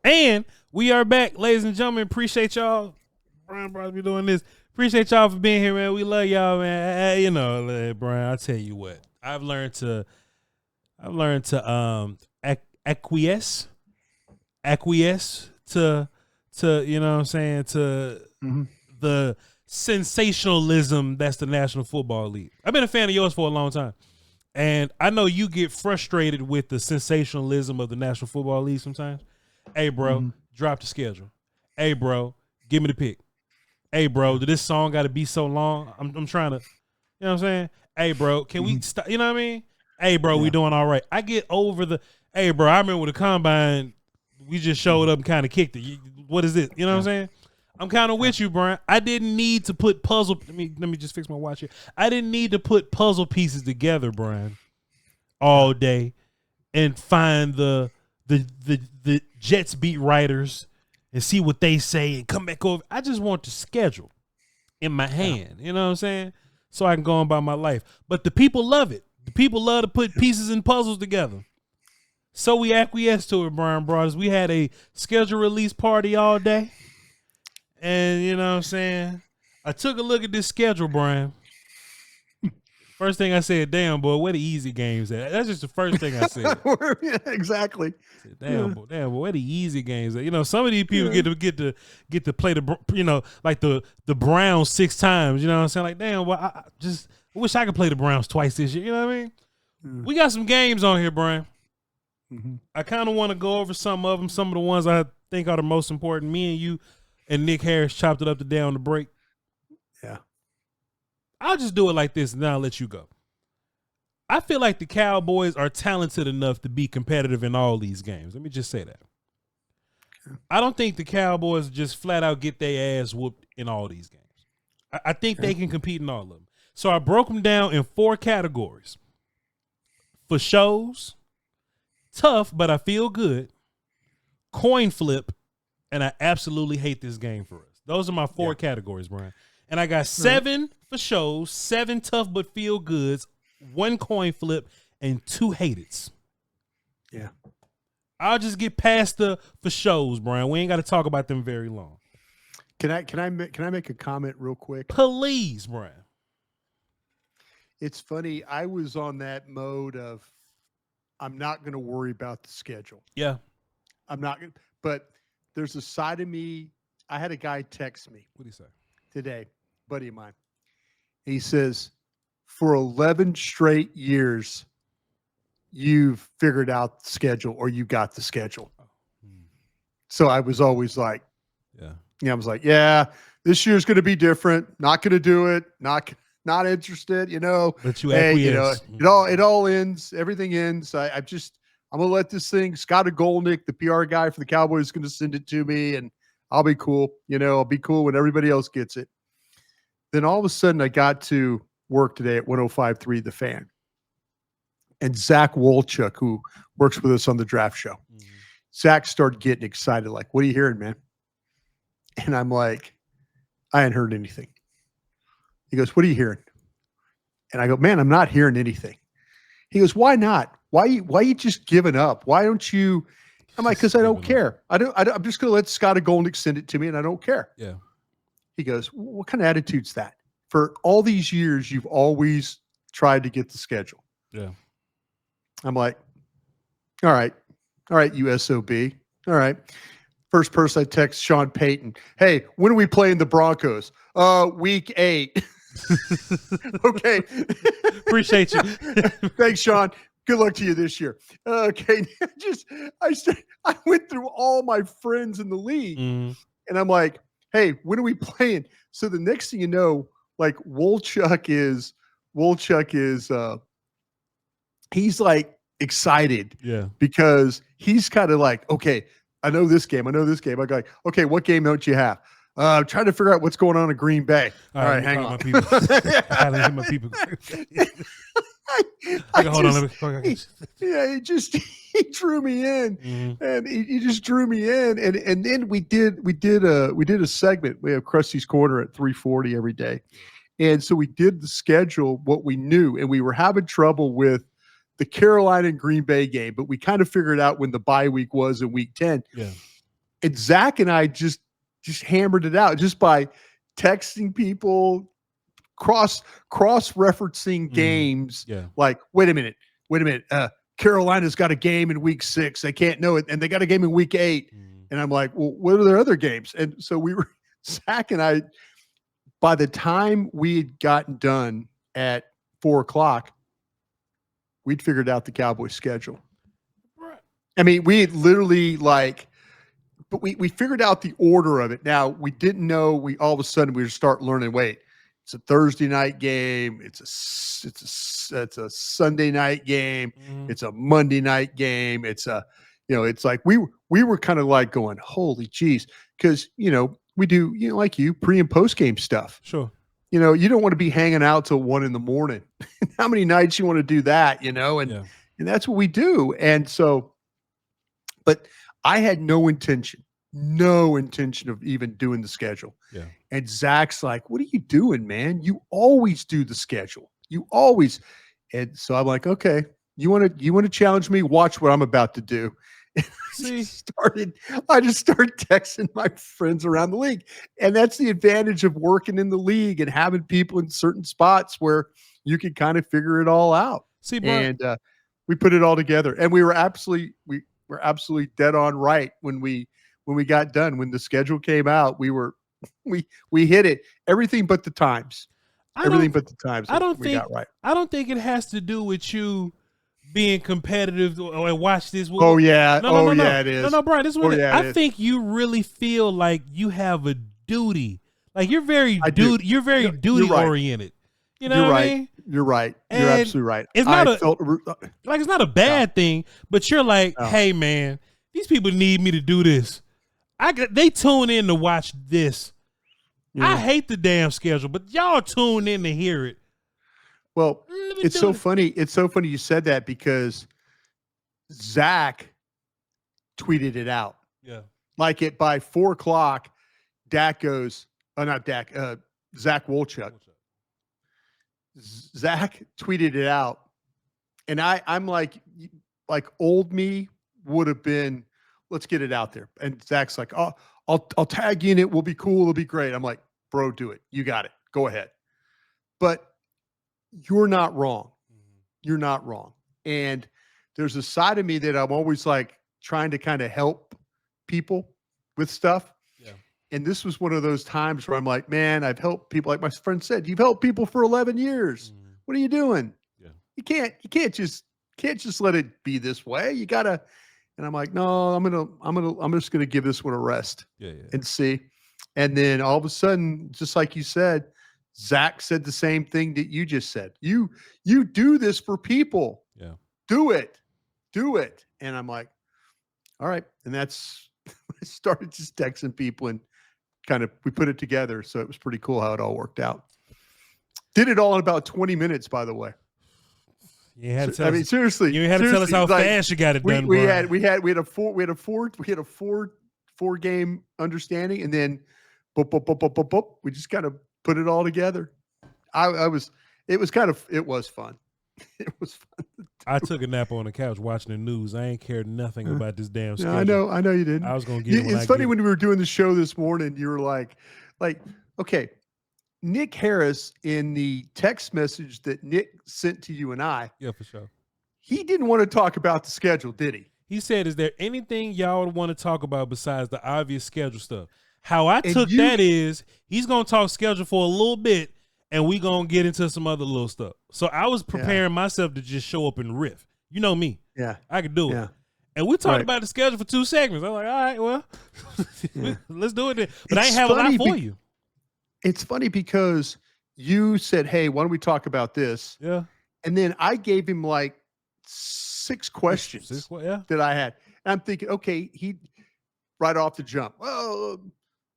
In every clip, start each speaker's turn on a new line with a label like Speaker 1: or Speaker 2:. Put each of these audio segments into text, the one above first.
Speaker 1: And we are back, ladies and gentlemen. Appreciate y'all. Bryan Broaddus be doing this. Appreciate y'all for being here, man. We love y'all, man. You know, Bryan, I'll tell you what. I've learned to acquiesce to you know what I'm saying, to the sensationalism that's the National Football League. I've been a fan of yours for a long time. And I know you get frustrated with the sensationalism of the National Football League sometimes. Hey, bro, drop the schedule. Hey, bro, give me the pick. Hey, bro, did this song got to be so long? I'm trying to, you know what I'm saying? Hey, bro, can we stop? You know what I mean? Hey, bro, we doing all right. I get over the, hey, bro, I remember with the combine, we just showed up and kind of kicked it. What is it? You know what I'm saying? I'm kind of with you, Bryan. I didn't need to put puzzle. Let me just fix my watch here. I didn't need to put puzzle pieces together, Bryan, all day, and find the Jets beat writers and see what they say and come back over. I just want the schedule in my hand. You know what I'm saying? So I can go on by my life. But the people love it. The people love to put pieces and puzzles together. So we acquiesced to it, Bryan Broaddus. We had a schedule release party all day. And you know what I'm saying? I took a look at this schedule, Bryan. First thing I said, damn, boy, where the easy games at? That's just the first thing I said.
Speaker 2: Yeah, exactly.
Speaker 1: I said, damn, boy, where the easy games at? You know, some of these people get to play the, you know, like the Browns 6 times. You know what I'm saying? Like, damn, well, I wish I could play the Browns twice this year. You know what I mean? We got some games on here, Bryan. I kind of want to go over some of them, some of the ones I think are the most important. Me and you and Nick Harris chopped it up today on the break.
Speaker 2: Yeah.
Speaker 1: I'll just do it like this and then I'll let you go. I feel like the Cowboys are talented enough to be competitive in all these games. Let me just say that. I don't think the Cowboys just flat out get their ass whooped in all these games. I think they can compete in all of them. So I broke them down in 4 categories. For shows, tough, but I feel good, coin flip, and I absolutely hate this game for us. Those are my 4 categories, Bryan. And I got 7 for shows, 7 tough but feel goods, 1 coin flip, and 2 hateds.
Speaker 2: Yeah.
Speaker 1: I'll just get past the for shows, Bryan. We ain't got to talk about them very long.
Speaker 2: Can I make a comment real quick?
Speaker 1: Please, Bryan.
Speaker 2: It's funny. I was on that mode of I'm not going to worry about the schedule.
Speaker 1: Yeah.
Speaker 2: I'm not going to, but there's a side of me. I had a guy text me.
Speaker 1: What did he say?
Speaker 2: Today, buddy of mine. He says, for 11 straight years, you've figured out the schedule or you got the schedule. So I was always like, I was like, this year's going to be different. Not going to do it. Not interested, you know.
Speaker 1: But you
Speaker 2: acquiesce. You know, it all ends. Everything ends. I'm going to let this thing, Scott Golnick, the PR guy for the Cowboys, is going to send it to me and I'll be cool. You know, I'll be cool when everybody else gets it. Then all of a sudden I got to work today at 105.3 The Fan. And Zach Wolchuk, who works with us on the draft show, Zach started getting excited. Like, what are you hearing, man? And I'm like, I ain't heard anything. He goes, what are you hearing? And I go, man, I'm not hearing anything. He goes, why not? Why you just giving up? Why don't you? I'm like, because I don't care. I'm just going to let Scott Golnick send it to me, and I don't care.
Speaker 1: Yeah.
Speaker 2: He goes, what kind of attitude's that? For all these years, you've always tried to get the schedule.
Speaker 1: Yeah.
Speaker 2: I'm like, all right, you SOB. All right. First person I text Sean Payton. Hey, when are we playing the Broncos? Week 8. Okay.
Speaker 1: Appreciate you.
Speaker 2: Thanks, Sean. Good luck to you this year. Okay. I went through all my friends in the league and I'm like, hey, when are we playing? So the next thing you know, like Wolchuk is he's like excited.
Speaker 1: Yeah.
Speaker 2: Because he's kind of like, okay, I know this game. I go like, okay, what game don't you have? I'm trying to figure out what's going on in Green Bay. All right, hang on.
Speaker 1: My people.
Speaker 2: He drew me in, and he just drew me in, and then we did a segment. We have Krusty's Corner at 3:40 every day, and so we did the schedule, what we knew, and we were having trouble with the Carolina and Green Bay game, but we kind of figured out when the bye week was in week 10.
Speaker 1: Yeah.
Speaker 2: And Zach and I just hammered it out just by texting people, cross-referencing games.
Speaker 1: Yeah.
Speaker 2: Like, wait a minute. Carolina's got a game in week 6. They can't know it. And they got a game in week 8. And I'm like, well, what are their other games? And so Zach and I, by the time we had gotten done at 4:00, we'd figured out the Cowboys schedule.
Speaker 1: Right.
Speaker 2: I mean, we had literally but we figured out the order of it. Now, we didn't know all of a sudden we would start learning, wait, it's a Thursday night game. It's a Sunday night game. It's a Monday night game. It's like we were kind of like going, holy geez. Cause we do, like pre and post game stuff.
Speaker 1: Sure.
Speaker 2: You don't want to be hanging out till 1 a.m. How many nights you want to do that, and that's what we do. And so, but I had no intention of even doing the schedule. Yeah. And Zach's like, what are you doing, man? You always do the schedule. You always. And so I'm like, okay, you want to challenge me? Watch what I'm about to do.
Speaker 1: See,
Speaker 2: I just started texting my friends around the league. And that's the advantage of working in the league and having people in certain spots where you can kind of figure it all out.
Speaker 1: See, Brian,
Speaker 2: and we put it all together. And we were absolutely dead on right when we got done. When the schedule came out, we hit it. Everything but the times. I don't
Speaker 1: think it has to do with you being competitive or watch this.
Speaker 2: Oh yeah.
Speaker 1: No,
Speaker 2: it is.
Speaker 1: No, Brian, this is what I think you really feel like you have a duty. Like you're very duty oriented. You know what I mean?
Speaker 2: You're right. You're absolutely right.
Speaker 1: It's not it's not a bad thing, but you're like, hey man, these people need me to do this. They tune in to watch this. I hate the damn schedule, but y'all tune in to hear it.
Speaker 2: Well, it's so funny. It's so funny you said that because Zach tweeted it out.
Speaker 1: Yeah.
Speaker 2: Like by 4:00, Dak goes, Zach Wolchuk. Zach tweeted it out. And I'm like old me would have been, let's get it out there. And Zach's like, oh, I'll tag you in it. We'll be cool. It'll be great. I'm like, bro, do it. You got it. Go ahead. But you're not wrong. You're not wrong. And there's a side of me that I'm always like trying to kind of help people with stuff. Yeah. And this was one of those times where I'm like, man, I've helped people. Like my friend said, you've helped people for 11 years. What are you doing? Yeah. You can't just let it be this way. You gotta. And I'm like, no, I'm just gonna give this one a rest. And see. And then all of a sudden, just like you said, Zach said the same thing that you just said. You do this for people. Yeah. Do it. And I'm like, all right. And that's I started just texting people and we put it together. So it was pretty cool how it all worked out. Did it all in about 20 minutes, by the way.
Speaker 1: You had to tell us,
Speaker 2: seriously.
Speaker 1: You had to tell us how fast you got it done.
Speaker 2: We had a four game understanding, and then we just kind of put it all together. It was fun. It was fun.
Speaker 1: I took a nap on the couch watching the news. I ain't cared nothing about this damn schedule.
Speaker 2: No, I know you didn't.
Speaker 1: I was gonna get it.
Speaker 2: It's funny when we were doing the show this morning, you were like, okay, Nick Harris in the text message that Nick sent to you and I.
Speaker 1: Yeah, for sure.
Speaker 2: He didn't want to talk about the schedule, did he?
Speaker 1: He said, is there anything y'all would want to talk about besides the obvious schedule stuff? How I took that is he's going to talk schedule for a little bit and we going to get into some other little stuff. So I was preparing myself to just show up and riff. You know me.
Speaker 2: Yeah.
Speaker 1: I could do it. And we talked about the schedule for 2 segments. I'm like, all right, well, let's do it then. But I ain't have a lot for you.
Speaker 2: It's funny because you said, hey, why don't we talk about this?
Speaker 1: Yeah.
Speaker 2: And then I gave him like 6 questions that I had. And I'm thinking, okay, he right off the jump. Well,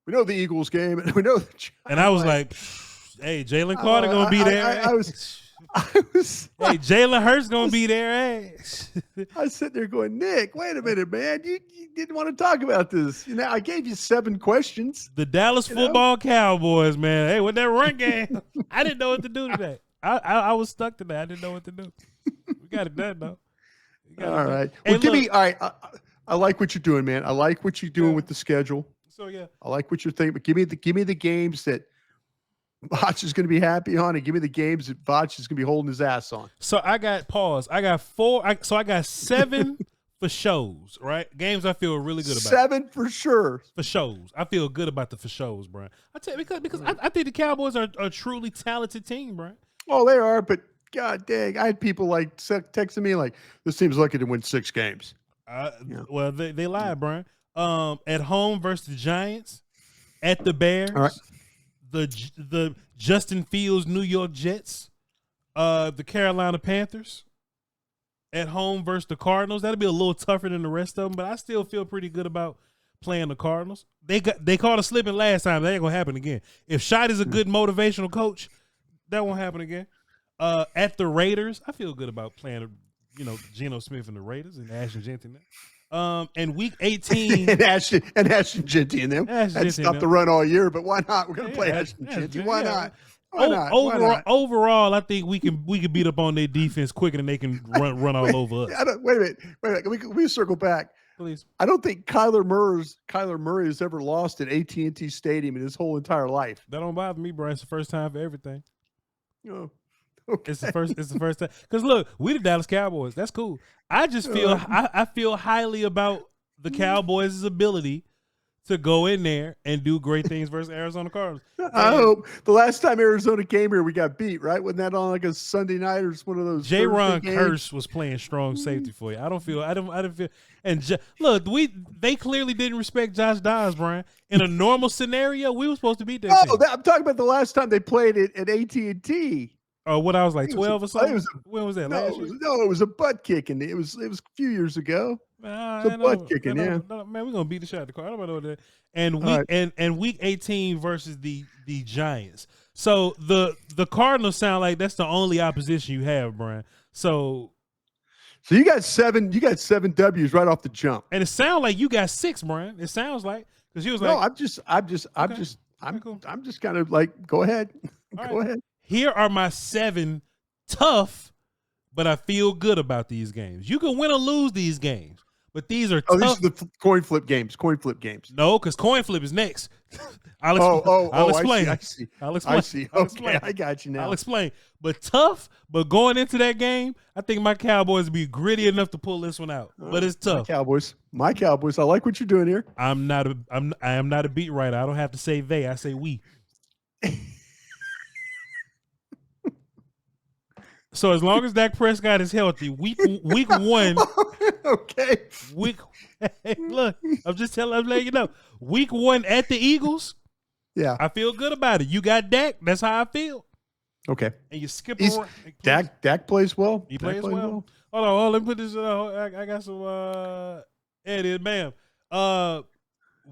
Speaker 2: we know the Eagles game and we know the Giants.
Speaker 1: And I was like, hey, Jalen Carter going to be there.
Speaker 2: I was
Speaker 1: hey, Jalen Hurts going to be there. Hey.
Speaker 2: I was sitting there going, Nick, wait a minute, man. You didn't want to talk about this. I gave you 7 questions.
Speaker 1: The Dallas football Cowboys, man. Hey, with that run game, I didn't know what to do today. I was stuck today. I didn't know what to do. We got it done, though.
Speaker 2: All right. Well, give me, all right. I like what you're doing, man. I like what you're doing with the schedule.
Speaker 1: So yeah,
Speaker 2: I like what you're thinking. But give me the games that Voch is going to be happy on, and give me the games that Voch is going to be holding his ass on.
Speaker 1: So I got I got 7 for shows, right? Games I feel really good about.
Speaker 2: 7 for sure.
Speaker 1: For shows. I feel good about the for shows, Brian. I tell you, because I think the Cowboys are a truly talented team, Brian.
Speaker 2: Oh, they are, but God dang, I had people like texting me like, this team's lucky to win 6 games.
Speaker 1: Well, they lied, Brian. At home versus the Giants, at the Bears,
Speaker 2: all right.
Speaker 1: the Justin Fields New York Jets, the Carolina Panthers, at home versus the Cardinals. That'll be a little tougher than the rest of them, but I still feel pretty good about playing the Cardinals. They caught a slipping last time. That ain't gonna happen again. If Schott is a good motivational coach, that won't happen again. At the Raiders, I feel good about playing, Geno Smith and the Raiders and Ashton Jeanty. And week 18
Speaker 2: and Ashton Jeanty and them. That's stopped the run all year, but why not? We're gonna play Ashton Jeanty. Why not?
Speaker 1: Overall, I think we can beat up on their defense quicker than they can run all over us.
Speaker 2: Wait a minute. Can we circle back?
Speaker 1: Please.
Speaker 2: I don't think Kyler Murray has ever lost at AT&T Stadium in his whole entire life.
Speaker 1: That don't bother me, bro. It's the first time for everything.
Speaker 2: Oh, okay.
Speaker 1: It's the first time. Because look, we the Dallas Cowboys. That's cool. I just feel I feel highly about the Cowboys' ability to go in there and do great things versus Arizona Cardinals.
Speaker 2: I hope the last time Arizona came here, we got beat, right? Wasn't that on like a Sunday night or one of those?
Speaker 1: J-Ron Kearse was playing strong safety for you. I don't feel. And look, they clearly didn't respect Josh Dobbs, Brian. In a normal scenario, we were supposed to beat that.
Speaker 2: I'm talking about the last time they played it at AT&T.
Speaker 1: Oh, what I was like 12 or something. When was that? Last year?
Speaker 2: No, it was a butt kicking. It was a few years ago. Butt kicking, yeah.
Speaker 1: Man, we're gonna beat the shot at the car. I don't know that. And week 18 versus the Giants. So the Cardinals sound like that's the only opposition you have, Brian. So
Speaker 2: you got 7 W's right off the jump.
Speaker 1: And it sounds like you got 6, Brian. It sounds like because he was like,
Speaker 2: no, I'm just kind of like, go ahead. Go ahead.
Speaker 1: Here are my 7 tough, but I feel good about these games. You can win or lose these games, but these are tough.
Speaker 2: These are the coin flip games.
Speaker 1: No, because coin flip is next. I'll explain.
Speaker 2: I see.
Speaker 1: Okay,
Speaker 2: I got you now.
Speaker 1: I'll explain. But tough, but going into that game, I think my Cowboys will be gritty enough to pull this one out. But it's tough.
Speaker 2: My Cowboys. I like what you're doing here.
Speaker 1: I am not a beat writer. I don't have to say they. I say we. So as long as Dak Prescott is healthy, week 1.
Speaker 2: Okay.
Speaker 1: Look, I'm letting you know. Week 1 at the Eagles.
Speaker 2: Yeah.
Speaker 1: I feel good about it. You got Dak. That's how I feel.
Speaker 2: Okay.
Speaker 1: And you skip around.
Speaker 2: Dak plays well.
Speaker 1: He plays well. Hold on. Let me put this. I got some. It is, ma'am.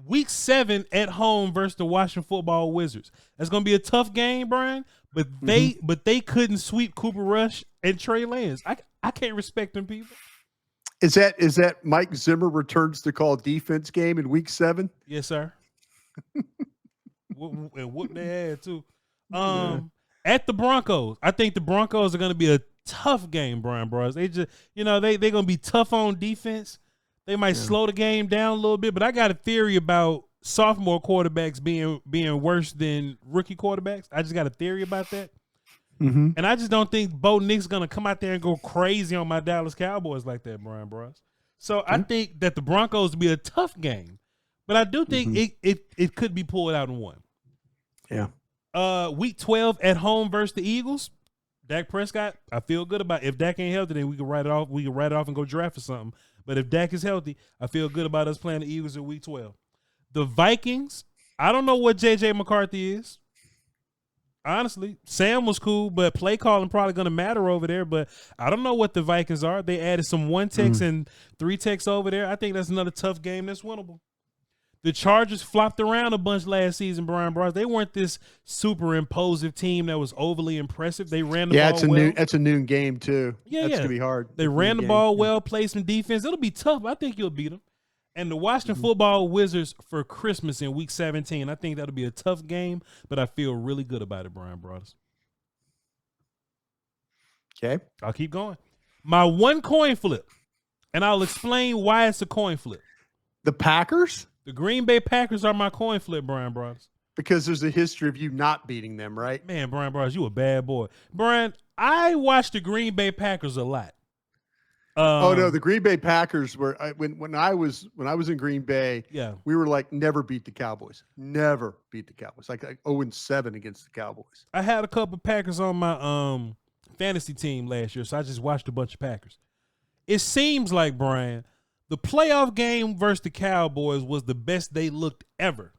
Speaker 1: Week 7 at home versus the Washington Football Wizards. That's gonna be a tough game, Brian. But they couldn't sweep Cooper Rush and Trey Lance. I can't respect them people.
Speaker 2: Is that Mike Zimmer returns to call defense game in week 7?
Speaker 1: Yes, sir. And whoop their ass too. At the Broncos, I think the Broncos are going to be a tough game, Brian Bros. They just, they're going to be tough on defense. They might slow the game down a little bit, but I got a theory about sophomore quarterbacks being worse than rookie quarterbacks. I just got a theory about that. Mm-hmm. And I just don't think Bo Nick's going to come out there and go crazy on my Dallas Cowboys like that, Brian Bros. So I think that the Broncos will be a tough game, but I do think it could be pulled out in one.
Speaker 2: Yeah.
Speaker 1: Week 12 at home versus the Eagles. Dak Prescott, I feel good about it. If Dak ain't healthy, then we can write it off. We can write it off and go draft for something. But if Dak is healthy, I feel good about us playing the Eagles in week 12. The Vikings, I don't know what J.J. McCarthy is. Honestly, Sam was cool, but play calling probably going to matter over there. But I don't know what the Vikings are. They added some 1 techs and 3 techs over there. I think that's another tough game that's winnable. The Chargers flopped around a bunch last season, Brian Bros. They weren't this super imposing team that was overly impressive. They ran the ball well.
Speaker 2: That's a noon game, too.
Speaker 1: Yeah,
Speaker 2: that's going to be hard.
Speaker 1: They ran the ball well, played some defense. It'll be tough. I think you'll beat them. And the Washington Football Wizards for Christmas in week 17. I think that'll be a tough game, but I feel really good about it, Brian Broaddus.
Speaker 2: Okay.
Speaker 1: I'll keep going. My one coin flip. And I'll explain why it's a coin flip.
Speaker 2: The Packers?
Speaker 1: The Green Bay Packers are my coin flip, Bryan Broaddus.
Speaker 2: Because there's a history of you not beating them, right?
Speaker 1: Man, Bryan Broaddus, you a bad boy. Bryan, I watched the Green Bay Packers a lot.
Speaker 2: Oh no, the Green Bay Packers were when I was in Green Bay.
Speaker 1: Yeah,
Speaker 2: we were like never beat the Cowboys, never beat the Cowboys, like 0-7 against the Cowboys.
Speaker 1: I had a couple Packers on my fantasy team last year, so I just watched a bunch of Packers. It seems like, Bryan, the playoff game versus the Cowboys was the best they looked ever.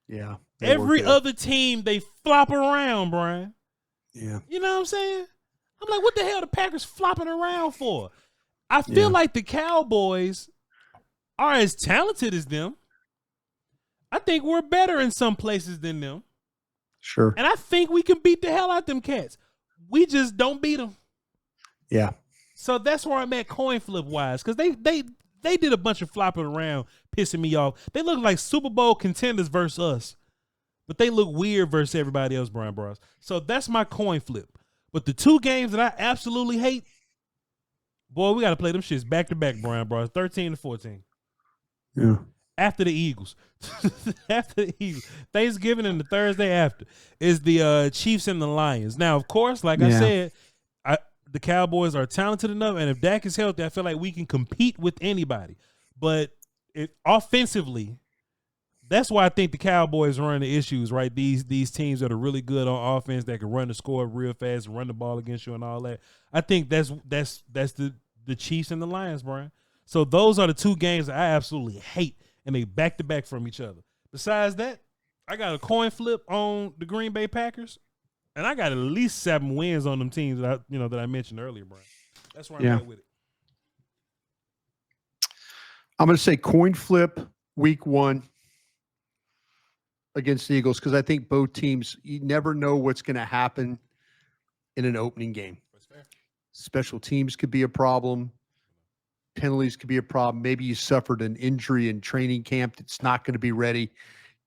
Speaker 2: Yeah,
Speaker 1: every other team they flop around, Bryan.
Speaker 2: Yeah,
Speaker 1: you know what I'm saying? I'm like, what the hell are the Packers flopping around for? I feel like the Cowboys are as talented as them. I think we're better in some places than them.
Speaker 2: Sure.
Speaker 1: And I think we can beat the hell out them cats. We just don't beat them.
Speaker 2: Yeah.
Speaker 1: So that's where I'm at coin flip wise, because they did a bunch of flopping around, pissing me off. They look like Super Bowl contenders versus us, but they look weird versus everybody else, Bryan Broaddus. So that's my coin flip. But the two games that I absolutely hate, boy, we got to play them shits back to back, Bryan Broaddus, 13-14.
Speaker 2: Yeah.
Speaker 1: After the Eagles. After the Eagles. Thanksgiving and the Thursday after is the Chiefs and the Lions. Now, of course, like I said, the Cowboys are talented enough, and if Dak is healthy, I feel like we can compete with anybody. But offensively, that's why I think the Cowboys run the issues, right? These teams that are really good on offense that can run the score real fast, run the ball against you and all that. I think that's the Chiefs and the Lions, Bryan. So those are the two games that I absolutely hate, and they back to back from each other. Besides that, I got a coin flip on the Green Bay Packers, and I got at least 7 wins on them teams that I mentioned earlier, Bryan. That's where I'm at with it.
Speaker 2: I'm going to say coin flip week 1 against the Eagles, because I think both teams, you never know what's going to happen in an opening game.
Speaker 1: That's fair.
Speaker 2: Special teams could be a problem. Penalties could be a problem. Maybe you suffered an injury in training camp that's not going to be ready.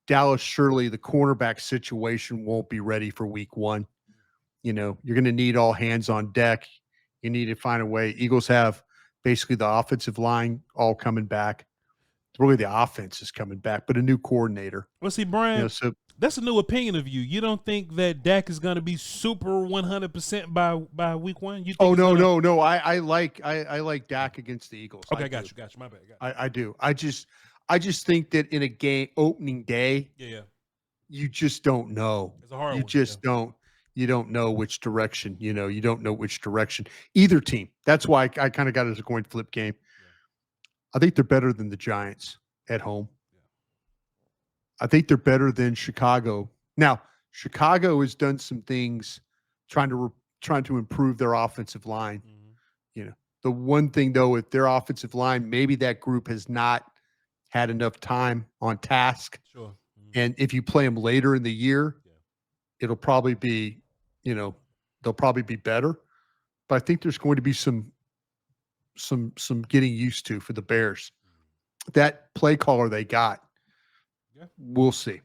Speaker 2: Dallas, surely the cornerback situation won't be ready for week 1. You're going to need all hands on deck. You need to find a way. Eagles have basically the offensive line all coming back. Really, the offense is coming back, but a new coordinator.
Speaker 1: Well, see, Bryan, that's a new opinion of you. You don't think that Dak is going to be super 100% by week 1? You think
Speaker 2: no. I like Dak against the Eagles.
Speaker 1: Okay, got you. My bad.
Speaker 2: I do. I just think that in a game opening day, you just don't know.
Speaker 1: It's a hard one.
Speaker 2: You just don't. You don't know which direction. You don't know which direction either team. That's why I kind of got it as a coin flip game. I think they're better than the Giants at home. I think they're better than Chicago. Now, Chicago has done some things trying to improve their offensive line. Mm-hmm. The one thing though, with their offensive line, maybe that group has not had enough time on task. Sure. Mm-hmm. And if you play them later in the year, it'll probably be, they'll probably be better. But I think there's going to be some getting used to for the Bears. That play caller they got, we'll see.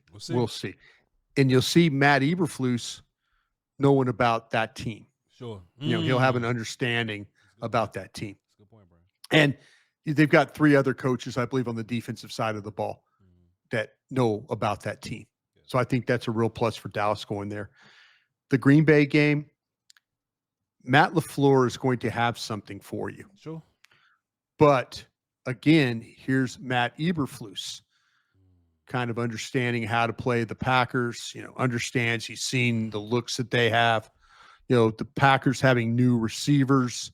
Speaker 2: And you'll see Matt Eberflus knowing about that team.
Speaker 1: Sure.
Speaker 2: He'll have an understanding about that team. That's a good point, Bryan. And they've got 3 other coaches, I believe, on the defensive side of the ball that know about that team. So I think that's a real plus for Dallas going there. The Green Bay game, Matt LaFleur is going to have something for you.
Speaker 1: Sure.
Speaker 2: But again, here's Matt Eberflus kind of understanding how to play the Packers, understands, he's seen the looks that they have, the Packers having new receivers,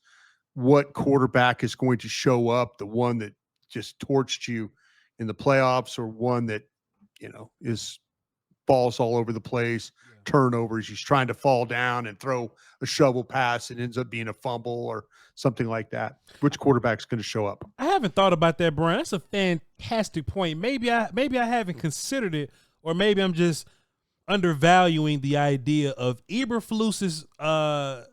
Speaker 2: what quarterback is going to show up, the one that just torched you in the playoffs or one that, is balls all over the place, turnovers. He's trying to fall down and throw a shovel pass and ends up being a fumble or something like that. Which quarterback's going to show up?
Speaker 1: I haven't thought about that, Bryan. That's a fantastic point. Maybe I haven't considered it, or maybe I'm just undervaluing the idea of Eberflus's, the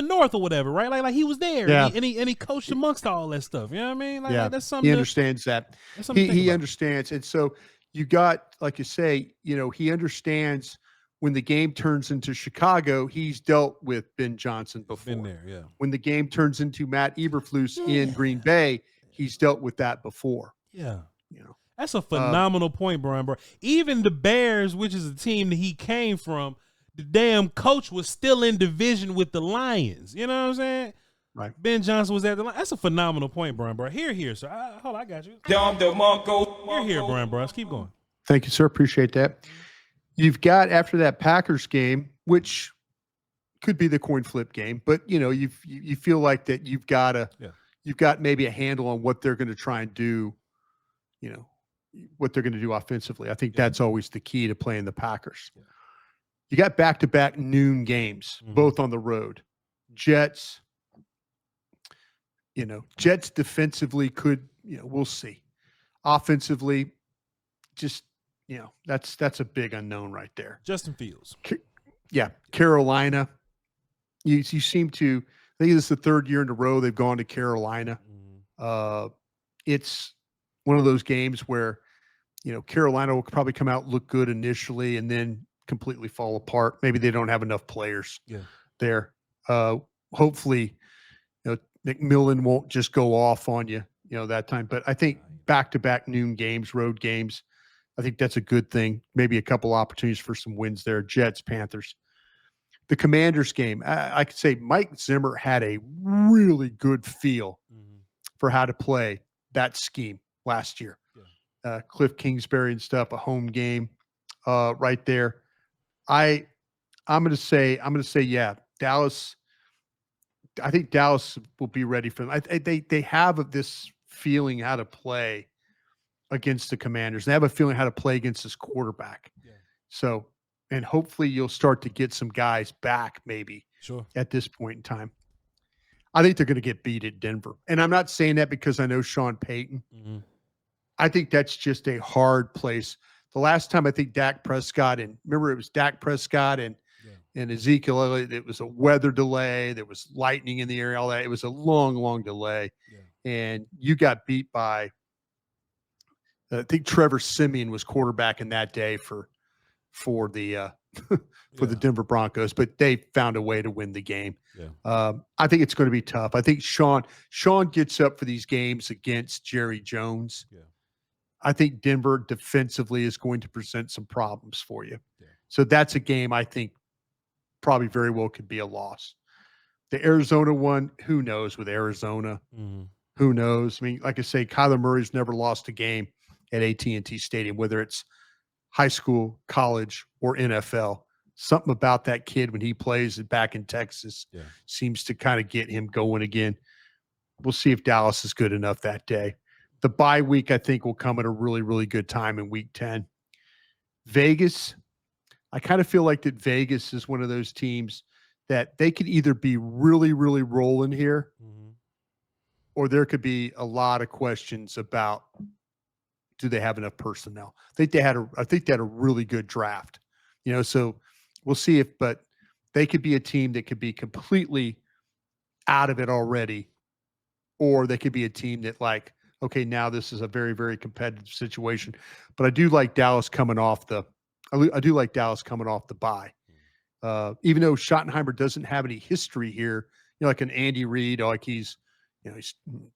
Speaker 1: North or whatever, right? Like he was there, and he coached amongst all that stuff. You know what I mean? That's something.
Speaker 2: He understands that. He understands, and so you got, like you say, he understands when the game turns into Chicago, he's dealt with Ben Johnson before.
Speaker 1: Been there, yeah.
Speaker 2: When the game turns into Matt Eberflus in Green Bay, he's dealt with that before.
Speaker 1: Yeah.
Speaker 2: You know,
Speaker 1: that's a phenomenal point, Bryan Broaddus. Even the Bears, which is a team that he came from, the damn coach was still in division with the Lions. You know what I'm saying?
Speaker 2: Right.
Speaker 1: Ben Johnson was at the line. That's a phenomenal point, Bryan Broaddus. Here, sir. Hold on, I got you. Here, Bryan Broaddus. Keep going.
Speaker 2: Thank you, sir. Appreciate that. You've got, after that Packers game, which could be the coin flip game, but you feel like that you've got maybe a handle on what they're going to try and do, what they're going to do offensively. I think that's always the key to playing the Packers. Yeah. You got back-to-back noon games, both on the road. Jets, Jets defensively could, we'll see. Offensively, just, that's a big unknown right there.
Speaker 1: Justin Fields.
Speaker 2: Yeah. Carolina. You seem to, I think this is the third year in a row they've gone to Carolina. It's one of those games where, Carolina will probably come out, look good initially, and then completely fall apart. Maybe they don't have enough players there. Hopefully, McMillan won't just go off on you, that time. But I think back-to-back noon games, road games, I think that's a good thing. Maybe a couple opportunities for some wins there. Jets, Panthers. The Commanders game, I could say Mike Zimmer had a really good feel for how to play that scheme last year. Cliff Kingsbury and stuff, a home game right there. I'm going to say, yeah, Dallas. I think Dallas will be ready for them. They have this feeling how to play against the Commanders. They have a feeling how to play against this quarterback. Yeah. So, and hopefully you'll start to get some guys back maybe at this point in time. I think they're going to get beat at Denver. And I'm not saying that because I know Sean Payton. I think that's just a hard place. The last time I think Dak Prescott, and remember it was Dak Prescott and Ezekiel Elliott, it was a weather delay. There was lightning in the air, all that. It was a long, long delay. Yeah. And you got beat by, I think Trevor Siemian was quarterbacking that day for the the Denver Broncos, but they found a way to win the game. Yeah. I think it's going to be tough. I think Sean gets up for these games against Jerry Jones. Yeah. I think Denver defensively is going to present some problems for you. Yeah. So that's a game I think probably very well could be a loss. The Arizona one, who knows with Arizona? Who knows? I mean, like I say, Kyler Murray's never lost a game at AT&T Stadium, whether it's high school, college, or NFL. Something about that kid when he plays back in Texas seems to kind of get him going again. We'll see if Dallas is good enough that day. The bye week, I think, will come at a really, really good time in week 10. Vegas, I kind of feel like that Vegas is one of those teams that they could either be really, really rolling here, or there could be a lot of questions about, do they have enough personnel? I think they had a really good draft, so we'll see but they could be a team that could be completely out of it already, or they could be a team that okay, now this is a very, very competitive situation. But I do like Dallas coming off the bye. Even though Schottenheimer doesn't have any history here, like an Andy Reid, he's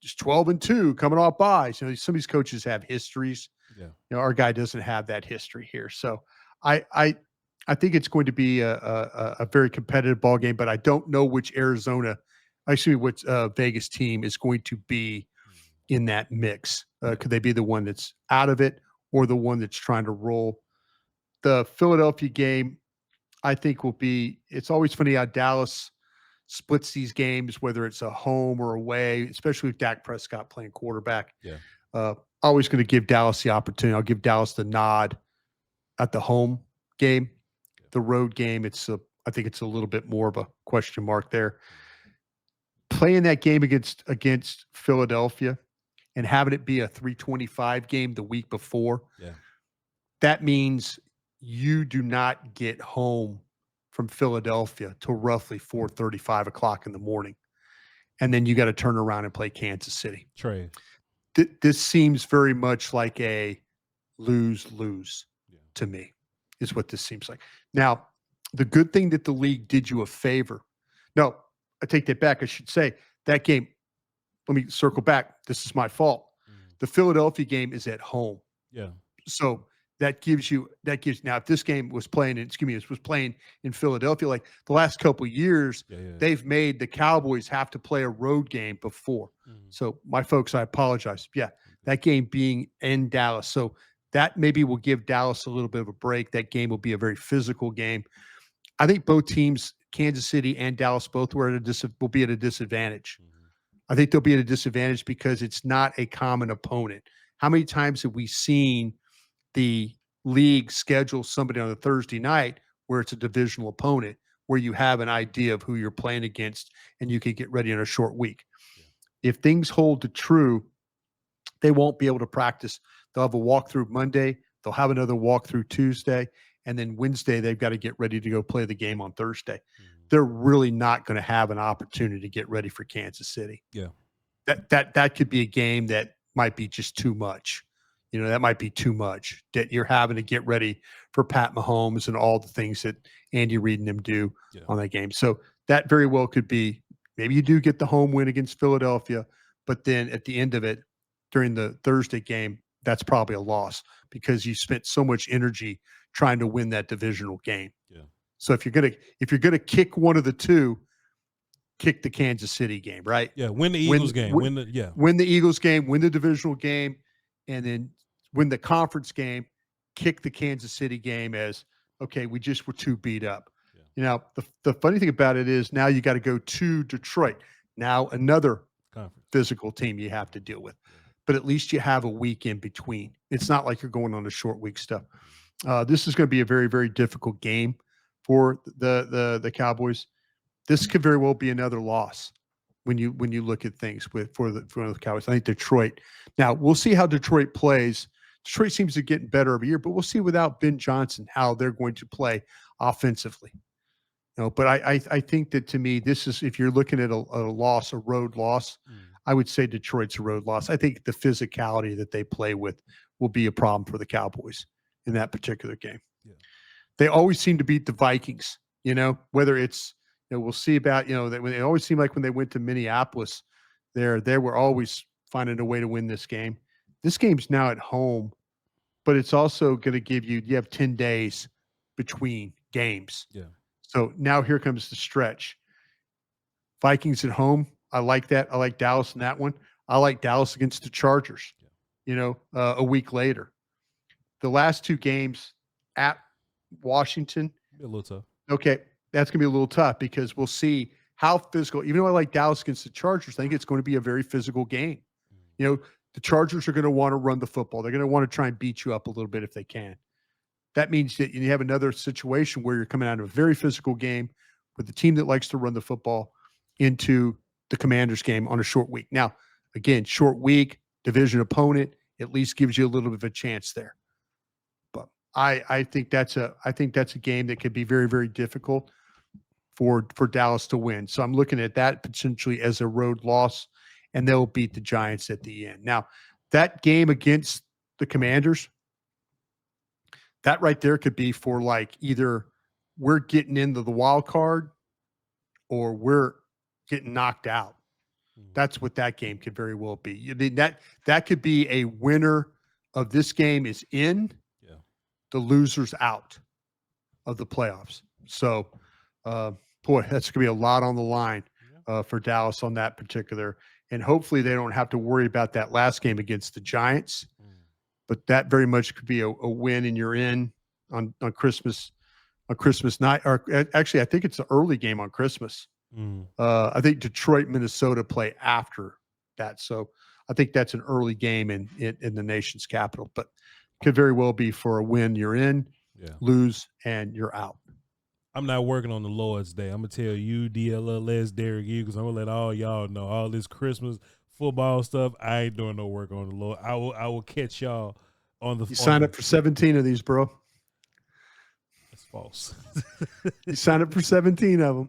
Speaker 2: just 12-2 coming off bye. So some of these coaches have histories. Yeah. Our guy doesn't have that history here. So I think it's going to be a very competitive ball game, but I don't know which Vegas team is going to be in that mix. Could they be the one that's out of it or the one that's trying to roll? The Philadelphia game, I think it's always funny how Dallas splits these games, whether it's a home or away, especially with Dak Prescott playing quarterback. Yeah. Always going to give Dallas the opportunity. I'll give Dallas the nod at the home game. Yeah. The road game, I think it's a little bit more of a question mark there. Playing that game against Philadelphia and having it be a 3:25 game the week before, that means you do not get home from Philadelphia till roughly 4:30, 5 o'clock in the morning. And then you got to turn around and play Kansas City.
Speaker 1: Trey.
Speaker 2: This seems very much like a lose-lose to me, is what this seems like. Now, The good thing that the league did you a favor. No, I take that back. I should say that game. Let me circle back. This is my fault. The Philadelphia game is at home.
Speaker 1: Yeah.
Speaker 2: So that gives now if this game was playing in Philadelphia, like the last couple of years, they've made the Cowboys have to play a road game before. So my folks, I apologize. Yeah, that game being in Dallas. So that maybe will give Dallas a little bit of a break. That game will be a very physical game. I think both teams, Kansas City and Dallas, both will be at a disadvantage. I think they'll be at a disadvantage because it's not a common opponent. How many times have we seen the league schedule somebody on a Thursday night where it's a divisional opponent, where you have an idea of who you're playing against and you can get ready in a short week? If things hold true, they won't be able to practice. They'll have a walkthrough Monday. They'll have another walkthrough Tuesday. And then Wednesday, they've got to get ready to go play the game on Thursday. They're really not going to have an opportunity to get ready for Kansas City.
Speaker 1: Yeah.
Speaker 2: That could be a game that might be just too much. That might be too much that you're having to get ready for Pat Mahomes and all the things that Andy Reid and them do on that game. So that very well could be, maybe you do get the home win against Philadelphia, but then at the end of it, during the Thursday game, that's probably a loss because you spent so much energy trying to win that divisional game.
Speaker 1: Yeah.
Speaker 2: So if you're gonna kick one of the two, kick the Kansas City game, right?
Speaker 1: Yeah, win the Eagles game. Win the
Speaker 2: Eagles game, win the divisional game, and then win the conference game, kick the Kansas City game as, okay, we just were too beat up. Yeah. The funny thing about it is now you got to go to Detroit. Now another physical team you have to deal with. But at least you have a week in between. It's not like you're going on a short week stuff. This is going to be a very, very difficult game for the Cowboys. This could very well be another loss when you look at things for the Cowboys. I think Detroit. Now we'll see how Detroit plays. Detroit seems to get better every year, but we'll see without Ben Johnson how they're going to play offensively. But I think that to me, this is, if you're looking at a loss, a road loss, I would say Detroit's a road loss. I think the physicality that they play with will be a problem for the Cowboys in that particular game. Yeah. They always seem to beat the Vikings, whether it's, we'll see about, that when they always seem like when they went to Minneapolis, they were always finding a way to win this game. This game's now at home, but it's also going to give you have 10 days between games. Yeah. So now here comes the stretch. Vikings at home. I like that. I like Dallas in that one. I like Dallas against the Chargers, a week later. The last two games at Washington.
Speaker 1: Be a little tough.
Speaker 2: Okay, that's going to be a little tough because we'll see how physical, even though I like Dallas against the Chargers, I think it's going to be a very physical game. The Chargers are going to want to run the football. They're going to want to try and beat you up a little bit if they can. That means that you have another situation where you're coming out of a very physical game with the team that likes to run the football into the Commanders game on a short week. Now, again, short week, division opponent, at least gives you a little bit of a chance there. But I think that's a game that could be very, very difficult for Dallas to win. So I'm looking at that potentially as a road loss, and they'll beat the Giants at the end. Now, that game against the Commanders, that right there could be for like either we're getting into the wild card or we're getting knocked out. That's what that game could very well be. I mean, that could be a winner of this game is in, the loser's out of the playoffs. So, boy, that's going to be a lot on the line for Dallas on that particular. And hopefully they don't have to worry about that last game against the Giants. But that very much could be a win, and you're in on Christmas night. Or actually, I think it's the early game on Christmas. I think Detroit, Minnesota play after that. So I think that's an early game in the nation's capital. But could very well be for a win, you're in, lose, and you're out.
Speaker 1: I'm not working on the Lord's Day. I'm going to tell you, DLLS, Derek Eagles, I'm going to let all y'all know all this Christmas football stuff. I ain't doing no work on the Lord. I will catch y'all on the.
Speaker 2: You sign up for 17 of these, bro.
Speaker 1: That's false.
Speaker 2: You sign up for 17 of them.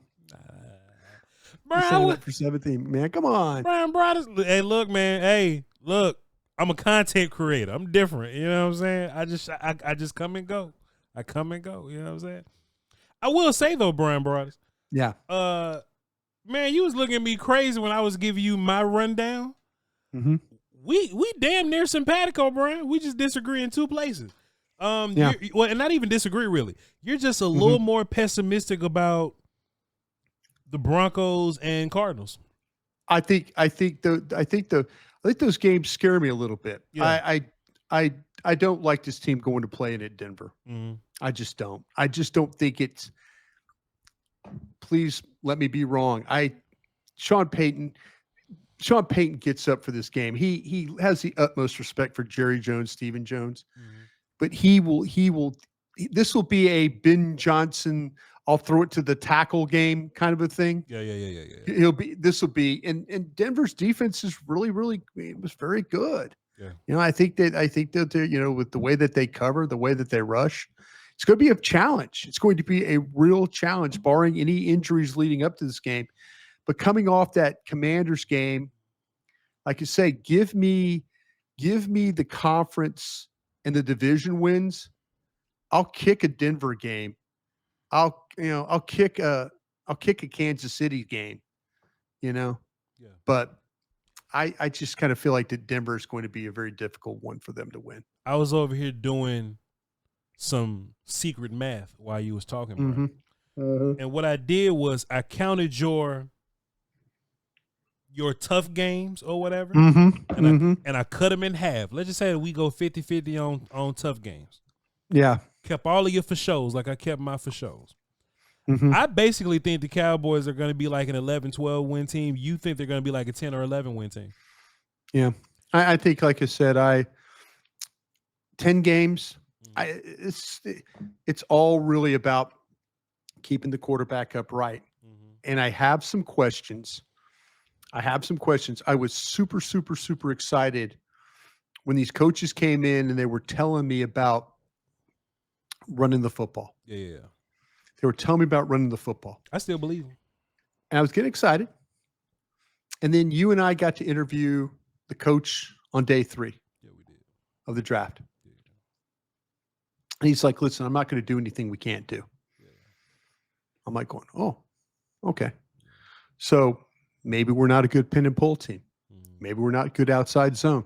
Speaker 1: Bryan,
Speaker 2: sign up for 17, man. Come on,
Speaker 1: Bryan Broaddus. Hey, look, man. Hey, look. I'm a content creator. I'm different. You know what I'm saying? I just come and go. I come and go. You know what I'm saying? I will say though, Bryan Broaddus.
Speaker 2: Yeah.
Speaker 1: Man, you was looking at me crazy when I was giving you my rundown.
Speaker 2: Mm-hmm.
Speaker 1: We damn near simpatico, Bryan. We just disagree in two places.
Speaker 2: Yeah.
Speaker 1: Well, and not even disagree really. You're just a little more pessimistic about the Broncos and Cardinals.
Speaker 2: I think those games scare me a little bit.
Speaker 1: Yeah.
Speaker 2: I don't like this team going to play in at Denver.
Speaker 1: Mm-hmm.
Speaker 2: I just don't. I just don't think it's. Please let me be wrong. Sean Payton gets up for this game. He has the utmost respect for Jerry Jones, Stephen Jones, but he will. This will be a Ben Johnson. I'll throw it to the tackle game kind of a thing.
Speaker 1: Yeah.
Speaker 2: This will be, and Denver's defense is really, it was very good.
Speaker 1: Yeah.
Speaker 2: I think that they're, with the way that they cover, the way that they rush, it's going to be a challenge. It's going to be a real challenge, barring any injuries leading up to this game. But coming off that Commanders game, like you say, give me the conference and the division wins. I'll kick a Denver game. I'll kick a Kansas City game. Yeah. But I just kind of feel like that Denver is going to be a very difficult one for them to win.
Speaker 1: I was over here doing some secret math while you was talking, Bryan. And what I did was I counted your tough games or whatever, and I cut them in half. Let's just say that we go 50-50 on tough games.
Speaker 2: Yeah.
Speaker 1: Kept all of your for shows like I kept my for shows. I basically think the Cowboys are going to be like an 11-12 win team. You think they're going to be like a 10 or 11 win team?
Speaker 2: Yeah. I think, like I said, 10 games. It's all really about keeping the quarterback upright. And I have some questions. I was super, super, super excited when these coaches came in and they were telling me about running the football.
Speaker 1: Yeah.
Speaker 2: They were telling me about running the football.
Speaker 1: I still believe them.
Speaker 2: And I was getting excited. And then you and I got to interview the coach on day 3 of the draft. And he's like, listen, I'm not going to do anything we can't do. I'm like going, oh, okay. So maybe we're not a good pin and pull team. Maybe we're not good outside zone.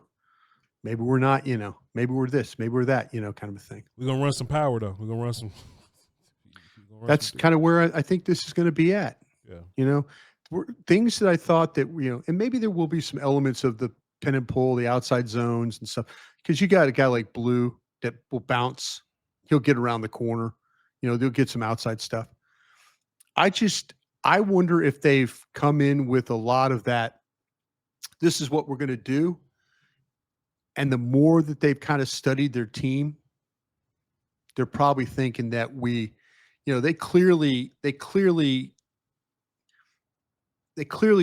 Speaker 2: Maybe we're not, maybe we're this, maybe we're that, kind of a thing.
Speaker 1: We're going to run some power, though. We're going to run some.
Speaker 2: That's kind of where I think this is going to be at. Yeah. Things that I thought that, and maybe there will be some elements of the pin and pull, the outside zones and stuff, because you got a guy like Blue that will bounce. He'll get around the corner. They'll get some outside stuff. I wonder if they've come in with a lot of that. This is what we're going to do. And the more that they've kind of studied their team, they're probably thinking that they clearly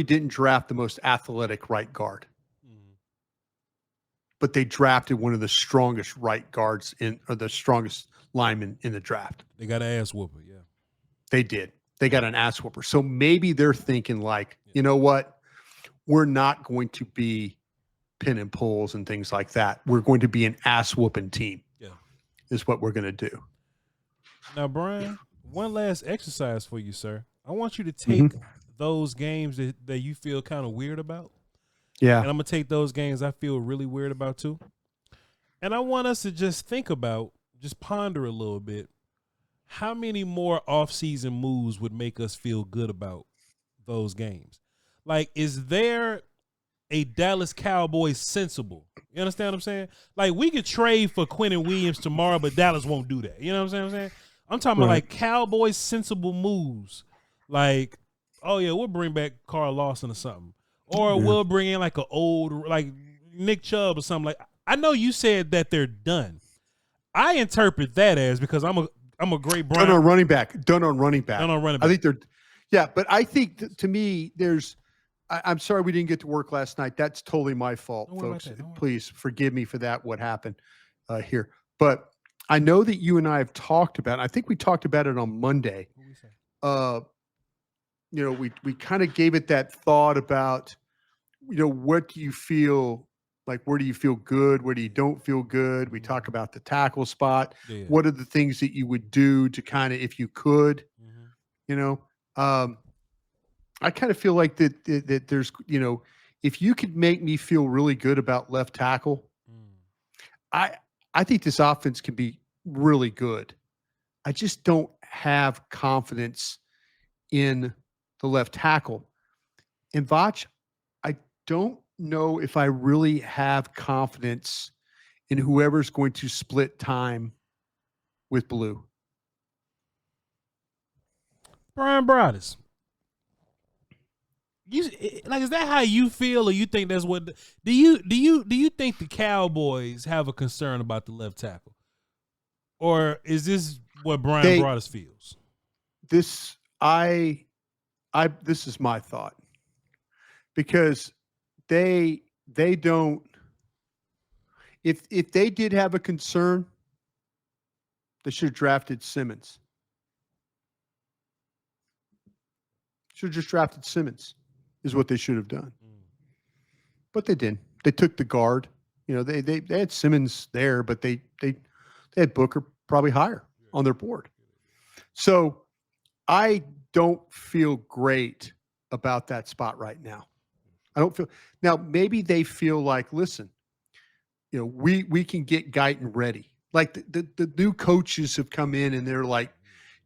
Speaker 2: didn't draft the most athletic right guard, but they drafted one of the strongest right guards or the strongest linemen in the draft.
Speaker 1: They got an ass whooper. Yeah,
Speaker 2: they did. They got an ass whooper. So maybe they're thinking like, you know what? We're not going to be pin and pulls and things like that. We're going to be an ass whooping team. Yeah, is what we're going to do.
Speaker 1: Now, Bryan, one last exercise for you, sir. I want you to take those games that you feel kind of weird about.
Speaker 2: Yeah.
Speaker 1: And I'm going to take those games I feel really weird about too. And I want us to just just ponder a little bit. How many more off-season moves would make us feel good about those games? Like, is there a Dallas Cowboys sensible? You understand what I'm saying? Like, we could trade for Quinnen Williams tomorrow, but Dallas won't do that. You know what I'm saying? I'm talking about like Cowboys sensible moves. Like, oh yeah, we'll bring back Carl Lawson or something. Or we'll bring in like an old, like Nick Chubb or something. Like, I know you said that they're done. I interpret that as, because I'm a great Bryan.
Speaker 2: Done on running back. I think they're, but I think to me, I'm sorry we didn't get to work last night. That's totally my fault, folks. Please forgive me for that, what happened here. But I know that you and I have talked about, I think we talked about it on Monday. We kind of gave it that thought about, what do you feel like? Where do you feel good? Where do you don't feel good? We talk about the tackle spot. What are the things that you would do to kind of, if you could, You know, I kind of feel like that there's, if you could make me feel really good about left tackle, I think this offense can be really good. I just don't have confidence in the left tackle. And Voch, I don't know if I really have confidence in whoever's going to split time with Blue.
Speaker 1: Bryan Broaddus. Is that how you feel, or you think that's what? Do you think the Cowboys have a concern about the left tackle, or is this what Bryan Broaddus feels?
Speaker 2: This is my thought, because they don't. If they did have a concern, they should have drafted Simmons. Should have just drafted Simmons, is what they should have done. But they didn't. They took the guard. They had Simmons there, but they had Booker probably higher on their board. So I don't feel great about that spot right now. I don't feel now. Maybe they feel like, listen, we can get Guyton ready. Like the new coaches have come in and they're like,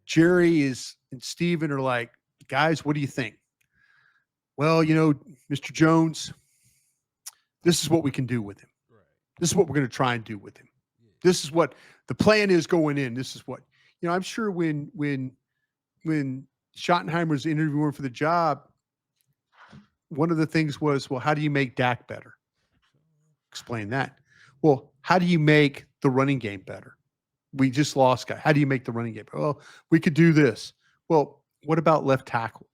Speaker 2: Jerry and Steven are like, guys, what do you think? Well, Mr. Jones, this is what we can do with him. This is what we're going to try and do with him. This is what the plan is going in. This is what, I'm sure when Schottenheimer was interviewing for the job, one of the things was, well, how do you make Dak better? Explain that. Well, how do you make the running game better? We just lost guy. How do you make the running game better? Well, we could do this. Well, what about left tackle?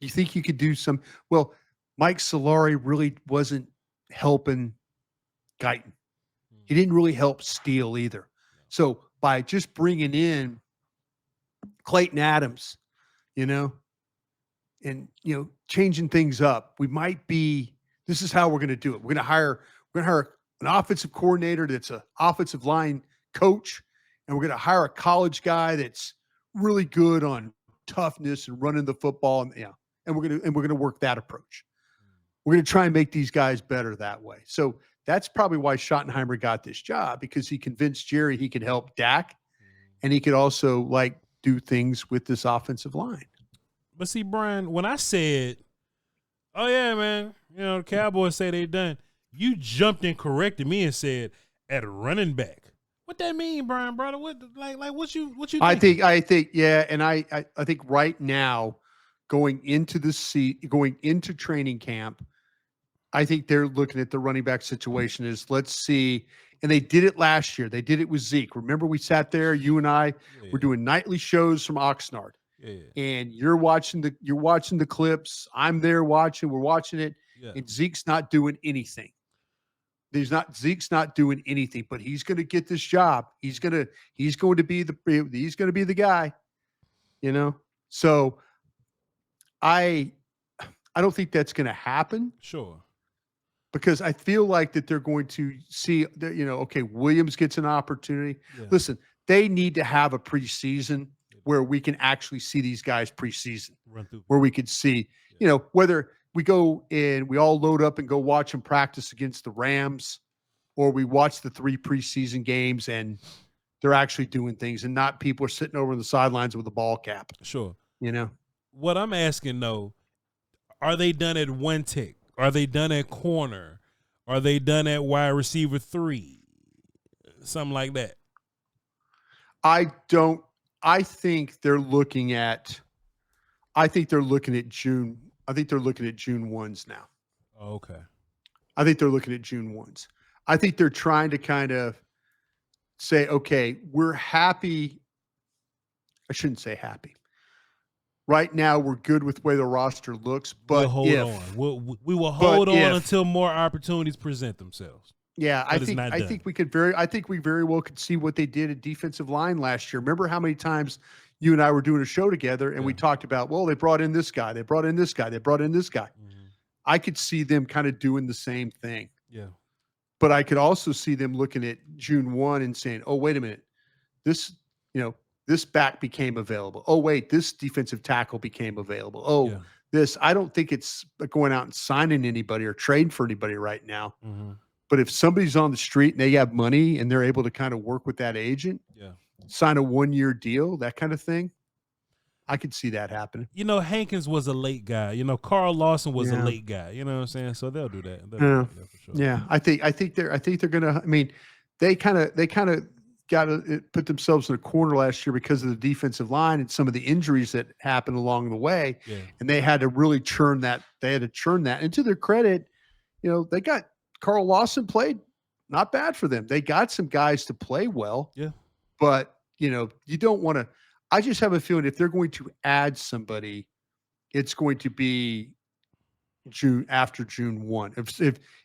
Speaker 2: You think you could do some? Well, Mike Solari really wasn't helping Guyton. He didn't really help Steele either. So by just bringing in Clayton Adams, and changing things up, we might be. This is how we're going to do it. We're going to hire an offensive coordinator that's an offensive line coach, and we're going to hire a college guy that's really good on toughness and running the football, and we're going to work that approach. We're going to try and make these guys better that way. So that's probably why Schottenheimer got this job, because he convinced Jerry he could help Dak, and he could also do things with this offensive line.
Speaker 1: But see, Brian, when I said, "Oh yeah, man," the Cowboys say they done, you jumped and corrected me and said at a running back. What that mean, Bryan, brother? What what you think?
Speaker 2: I think yeah, and I think right now, going into training camp, I think they're looking at the running back situation as, let's see, and they did it last year. They did it with Zeke. Remember, we sat there, you and I were doing nightly shows from Oxnard. And you're watching the clips. I'm there watching. We're watching it, and Zeke's not doing anything. Zeke's not doing anything, but he's going to get this job. He's going to be the guy, So I don't think that's going to happen.
Speaker 1: Sure.
Speaker 2: Because I feel like that they're going to see that, okay, Williams gets an opportunity. Yeah. Listen, they need to have a preseason where we can actually see these guys preseason, where we could see, whether we go and we all load up and go watch them practice against the Rams, or we watch the 3 preseason games and they're actually doing things and not people are sitting over on the sidelines with a ball cap.
Speaker 1: Sure. What I'm asking though, are they done at one tick? Are they done at corner? Are they done at wide receiver 3? Something like that. I think they're looking at June. I think they're looking at June 1s now. Oh, okay.
Speaker 2: I think they're looking at June 1s. I think they're trying to kind of say, okay, we're happy. I shouldn't say happy. Right now, we're good with the way the roster looks, but
Speaker 1: we'll hold on. We will hold on until more opportunities present themselves.
Speaker 2: Yeah, I think we very well could see what they did at defensive line last year. Remember how many times you and I were doing a show together and we talked about, well, they brought in this guy, they brought in this guy, they brought in this guy. Mm-hmm. I could see them kind of doing the same thing.
Speaker 1: Yeah.
Speaker 2: But I could also see them looking at June 1 and saying, oh, wait a minute, this, this back became available. Oh, wait, this defensive tackle became available. Oh, this. I don't think it's going out and signing anybody or trading for anybody right now.
Speaker 1: Mm-hmm.
Speaker 2: But if somebody's on the street and they have money and they're able to kind of work with that agent, sign a 1-year deal, that kind of thing, I could see that happening.
Speaker 1: You know, Hankins was a late guy. You know, Carl Lawson was a late guy. You know what I'm saying? So they'll do that. They'll do that for sure.
Speaker 2: Yeah, I think they're gonna. I mean, they kind of got to put themselves in a corner last year because of the defensive line and some of the injuries that happened along the way.
Speaker 1: Yeah.
Speaker 2: And they had to really churn that. And to their credit, you know, they got Carl Lawson played not bad for them. They got some guys to play well.
Speaker 1: Yeah.
Speaker 2: But, you know, you don't want to. I just have a feeling if they're going to add somebody, it's going to be after June 1.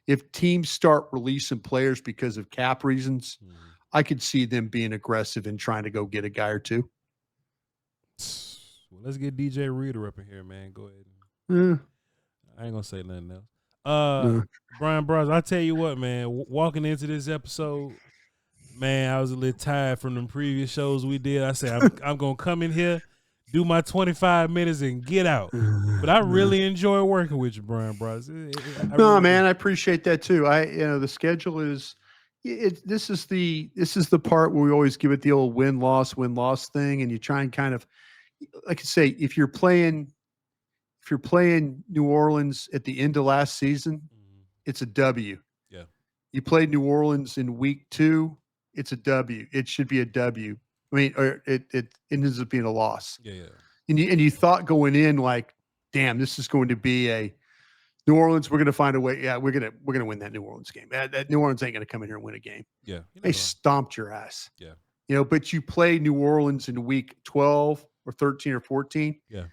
Speaker 2: If teams start releasing players because of cap reasons, I could see them being aggressive and trying to go get a guy or two.
Speaker 1: Well, let's get DJ Reader up in here, man. Go ahead. I ain't gonna say nothing else. Bryan Broaddus, I tell you what, man. Walking into this episode, man, I was a little tired from the previous shows we did. I said I'm gonna come in here, do my 25 minutes, and get out. But I really enjoy working with you, Bryan Broaddus.
Speaker 2: Man, I appreciate that too. The schedule is. This is the part where we always give it the old win-loss thing, and you try and kind of, like I say, if you're playing New Orleans at the end of last season, it's a W.
Speaker 1: Yeah.
Speaker 2: You played New Orleans in week 2, it's a W. It should be a W. I mean, or it ends up being a loss.
Speaker 1: Yeah.
Speaker 2: And you thought going in like, damn, this is going to be a New Orleans, we're going to find a way. Yeah, we're going to win that New Orleans game. That New Orleans ain't going to come in here and win a game.
Speaker 1: Yeah.
Speaker 2: They stomped your ass.
Speaker 1: Yeah.
Speaker 2: You know, but you play New Orleans in week 12 or 13 or 14.
Speaker 1: Yeah.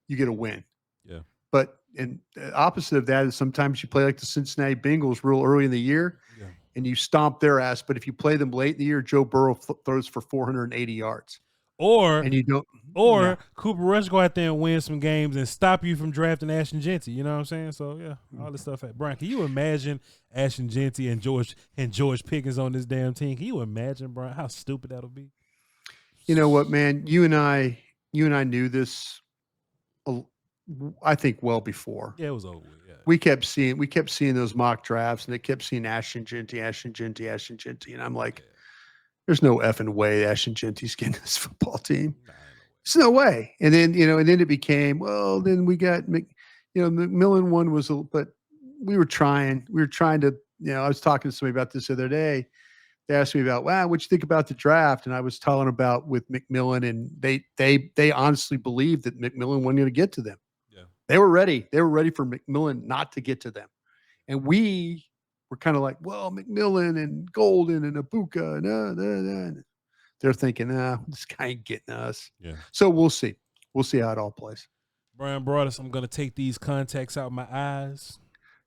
Speaker 2: You get a win.
Speaker 1: Yeah.
Speaker 2: But and the opposite of that is sometimes you play like the Cincinnati Bengals real early in the year and you stomp their ass. But if you play them late in the year, Joe Burrow throws for 480 yards.
Speaker 1: And
Speaker 2: you don't.
Speaker 1: Cooper Rush go out there and win some games and stop you from drafting Ashton Genty. You know what I'm saying? So all this stuff. Brian, can you imagine Ashton Genty and George Pickens on this damn team? Can you imagine, Brian, how stupid that'll be?
Speaker 2: You know what, man? You and I knew this. I think well before.
Speaker 1: Yeah, it was over with. Yeah.
Speaker 2: We kept seeing those mock drafts, and they kept seeing Ashton Genty, and I'm like. There's no effing way Ashton Genty's getting this football team. There's no way. And then, it became, well, then we got, McMillan one was, but we were trying to, I was talking to somebody about this the other day. They asked me about, wow, what you think about the draft? And I was telling about with McMillan, and they honestly believed that McMillan wasn't going to get to them.
Speaker 1: Yeah.
Speaker 2: They were ready. They were ready for McMillan not to get to them. And we're kind of like, well, McMillan and Golden and Abuka. No. They're thinking, this guy ain't getting us.
Speaker 1: Yeah.
Speaker 2: So we'll see. We'll see how it all plays.
Speaker 1: Bryan Broaddus, I'm going to take these contacts out my eyes.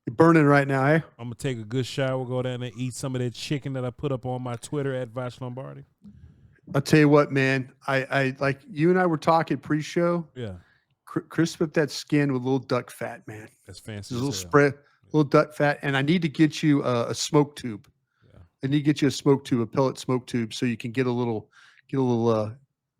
Speaker 2: You're burning right now, eh?
Speaker 1: I'm going to take a good shower, go down there and eat some of that chicken that I put up on my Twitter at vochlombardi.
Speaker 2: I'll tell you what, man. I like you and I were talking pre-show.
Speaker 1: Yeah.
Speaker 2: Crisp up that skin with a little duck fat, man.
Speaker 1: That's fancy.
Speaker 2: There's a little spread. Little duck fat, and I need to get you a smoke tube. Yeah. I need to get you a pellet smoke tube, so you can get a little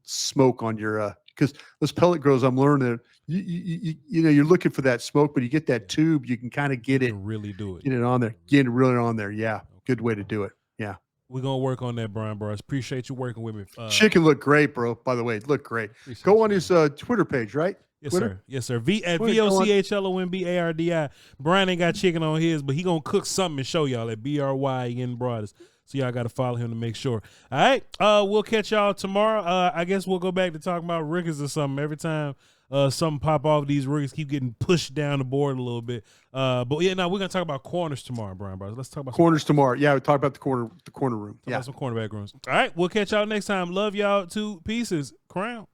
Speaker 2: smoke on your because those pellet grills. I'm learning that you're looking for that smoke, but you get that tube, you can kind of get it.
Speaker 1: Really do it.
Speaker 2: Get it on there. Get it really on there. Yeah, good way to do it. Yeah,
Speaker 1: we're gonna work on that, Bryan Broaddus. Appreciate you working with me.
Speaker 2: Chicken looked great, bro. By the way, it looked great. Go on his Twitter page, right?
Speaker 1: Yes,
Speaker 2: Twitter?
Speaker 1: sir. Yes, sir. At VOCHLOMBARDI. Brian ain't got chicken on his, but he gonna cook something and show y'all at BRYN Broaddus. So y'all got to follow him to make sure. All right. We'll catch y'all tomorrow. I guess we'll go back to talking about rookies or something. Every time something pop off, these rookies keep getting pushed down the board a little bit. But yeah, now we're gonna talk about corners tomorrow, Bryan Broaddus. Let's talk about
Speaker 2: corners tomorrow. Yeah, we talk about the corner room.
Speaker 1: Talk about some cornerback rooms. All right. We'll catch y'all next time. Love y'all to pieces. Crown.